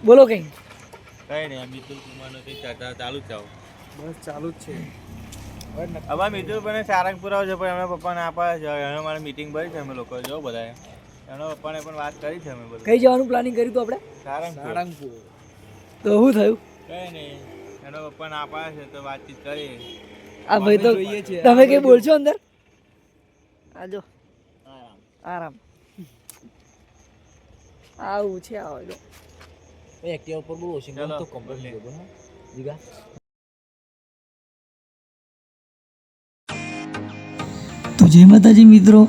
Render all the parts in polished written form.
બોલો કઈ નહીં મિતુલ કુમારનો કંઈક ચર્ચા ચાલુ જ છે. બસ ચાલુ જ છે. અમારા મિતુલ પણ સારંગપુર આવે છે, પણ એમના પપ્પાને આપે છે. એને મારે મીટિંગ ભરી છે, અમે લોકો જો બધા એના પપ્પાને પણ વાત કરી છે. અમે બધું કઈ જવાનું પ્લાનિંગ કર્યું હતું આપણે? સારંગપુર. તો શું થયું? કઈ નહીં, એના પપ્પાને આપે છે તો વાતચીત કરી. આ ભાઈ તો તમે કઈ બોલશો અંદર? આજો આરામ આવું છે. આવો જો એક્ટિવા ઉપર બહુ ઓછી તો કમ્પ્લીટ છે. જીગા તો જય માતાજી મિત્રો,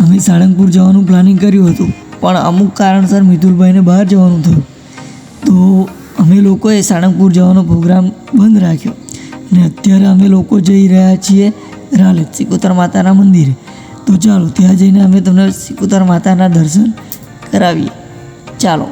અમે સાળંગપુર જવાનું પ્લાનિંગ કર્યું હતું, પણ અમુક કારણસર મિતુલભાઈને બહાર જવાનું થયું, તો અમે લોકોએ સાળંગપુર જવાનો પ્રોગ્રામ બંધ રાખ્યો અને અત્યારે અમે લોકો જઈ રહ્યા છીએ રાલેજ સિકોતર માતાના મંદિરે. તો ચાલો ત્યાં જઈને અમે તમને સિકોતર માતાના દર્શન કરાવીએ. ચાલો.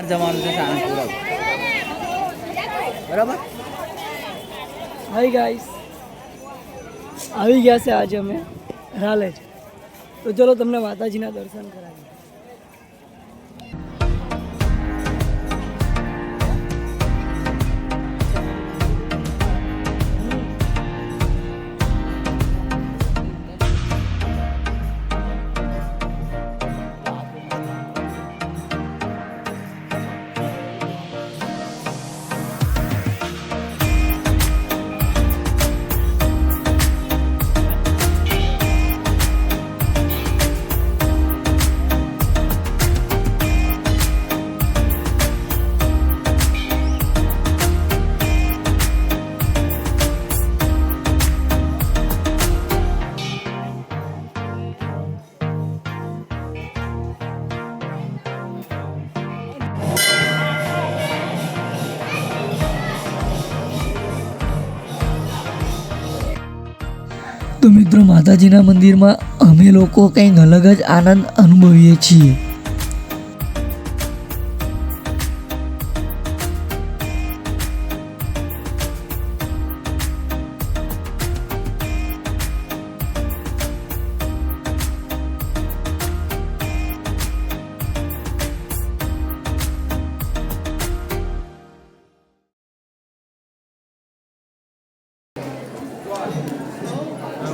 જવાનું છે સારંગપુર. બરાબર. હાય ગાઈસ, આવી ગયા છે આજે અમે રાલેજ. તો ચલો તમને માતાજીના દર્શન કરાવીએ. તો મિત્રો, માતાજીના મંદિરમાં અમે લોકો કંઈક અલગ જ આનંદ અનુભવીએ છીએ.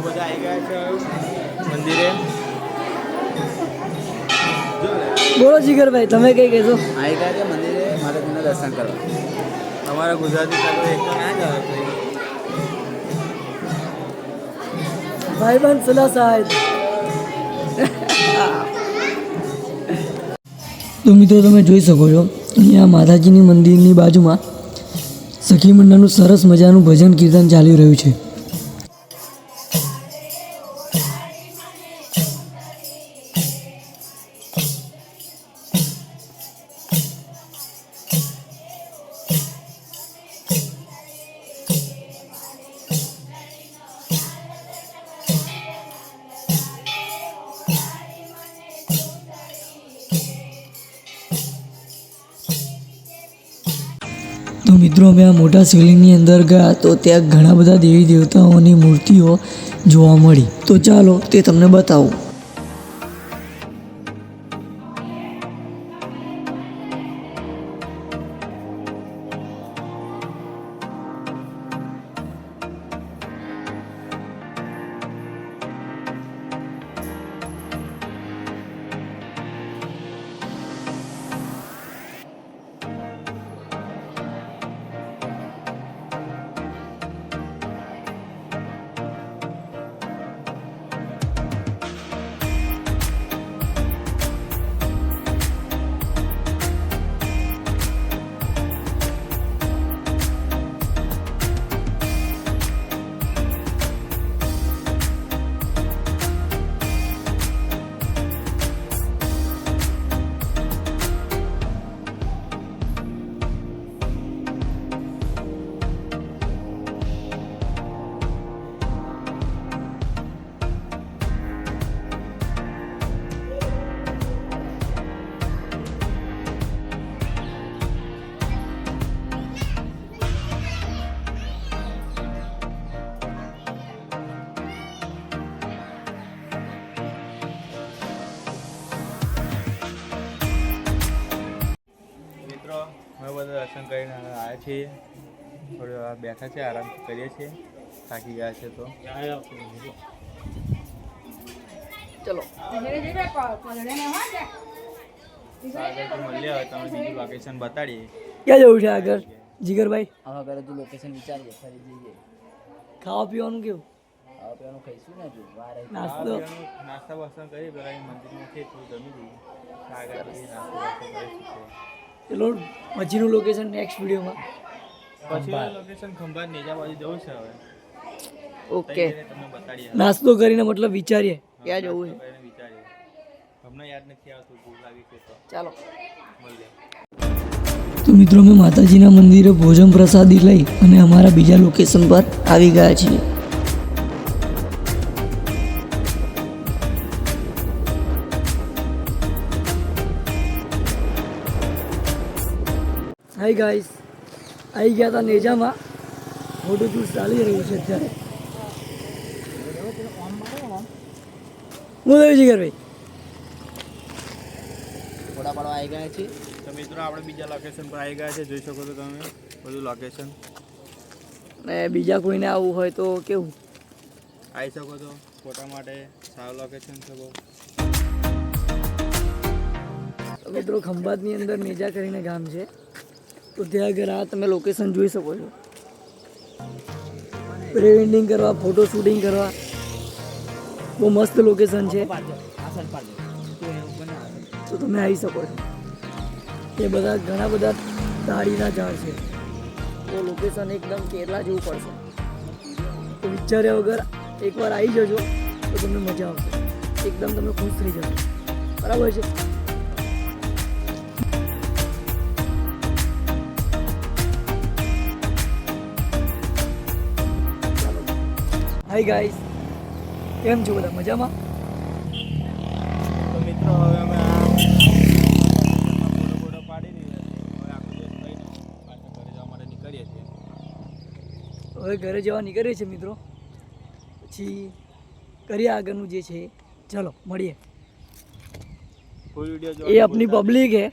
બધા આવી ગયા છે મંદિરે. બોલો જીગરભાઈ, તમે કઈ કહેશો? આવી ગયા છે મંદિરે માતાજીના દર્શન કરવા. અમારા ગુજરાતી ચાલો એક તો ના જ આવે. ભાઈબંધ સલાહ સાહેબ. તો મિત્રો, તમે જોઈ શકો છો અહીંયા માતાજીની મંદિરની બાજુમાં સખી મંડળનું સરસ મજાનું ભજન કીર્તન ચાલી રહ્યું છે. તો મિત્રો, અમે આ મોટા શિવલિંગની અંદર ગયા તો ત્યાં ઘણા બધા દેવી દેવતાઓની મૂર્તિઓ જોવા મળી. તો ચાલો તે તમને બતાવું. દર્શન કરીને હવે આવ્યા છીએ, થોડી વાર બેઠા છે, આરામ કરીએ છીએ, થાકી ગયા છે તો ચલો આગળ મળીએ. હવે તમે બીજું લોકેશન બતાડીએ. ક્યાં જવું છે આગળ જીગરભાઈ? આવા ઘરે તો લોકેશન વિચારીએ ફરી જઈએ. ખાવા પીવાનું કેવું? ખાવા પીવાનું ખાઈશું ને જો વાર આવી. નાસ્તો નાસ્તા વાસ્તા કરી પેલા અહીં મંદિરમાં છે થોડું જમી દઈએ, આગળ જઈએ નાસ્તો વાસ્તો કરીશું. ચલો પછીનું લોકેશન નેક્સ્ટ વિડીયોમાં. પછી લોકેશન ખંભાત નેજા બાજુ જવું છે. હવે ઓકે, તઈ જઈને તમને બતાડીએ. નાસ્તો કરીને મતલબ વિચારીએ ક્યાં જવું છે. કરીને વિચારીએ. તમને યાદ નથી આવતું, ભૂખ લાગી છે તો ચાલો મળીએ. તો મિત્રો અમે માતાજીના મંદિરે ભોજન પ્રસાદી લઈ અને અમારા બીજા લોકેશન પર આવી ગયા છીએ. હાય ગાઈસ, આવી ગયા હતા નેજામાં. ફોટો શૂટ ચાલી રહ્યું છે અત્યારે. હું થયું જીગરભાઈ? ફોટા પાડવા આવી ગયા છે. તો મિત્રો આપણે બીજા લોકેશન પર આવી ગયા છે, જોઈ શકો છો તમે બધું લોકેશન. ને બીજા કોઈને આવવું હોય તો કેવું? આવી શકો છો ફોટા માટે, સારું લોકેશન છે બહુ. તો મિત્રો ખંભાતની અંદર નેજા કરીને ગામ છે, તો ત્યાં આગળ આ તમે લોકેશન જોઈ શકો છો. પ્રી વેડિંગ કરવા, ફોટો શૂટિંગ કરવા બહુ મસ્ત લોકેશન છે. પાડજો આ સાઈડ પાડજો તો એવું બને આવે. તો તમે આવી શકો છો. એ બધા ઘણા બધા તાળીના ઝાડ છે, તો લોકેશન એકદમ કેરલા જેવું પડશે. તો વિચાર્યા વગર એકવાર આવી જજો તો તમને મજા આવશે, એકદમ તમે ખુશ થઈ જશો. બરાબર છે? હાય ગાઈસ, કેમ છો બધા? મજામાં? તો મિત્રો હવે અમે આ ફોટો પાડી દીધા છે. હવે આખો દિવસ લઈને પાછા ઘરે જવા માટે નીકળીએ છીએ. હવે ઘરે જવા નીકળીએ છીએ મિત્રો. પછી કરીએ આગળનું જે છે. ચલો મળીએ. ફૂલ વિડીયો એ આપની પબ્લિક હે,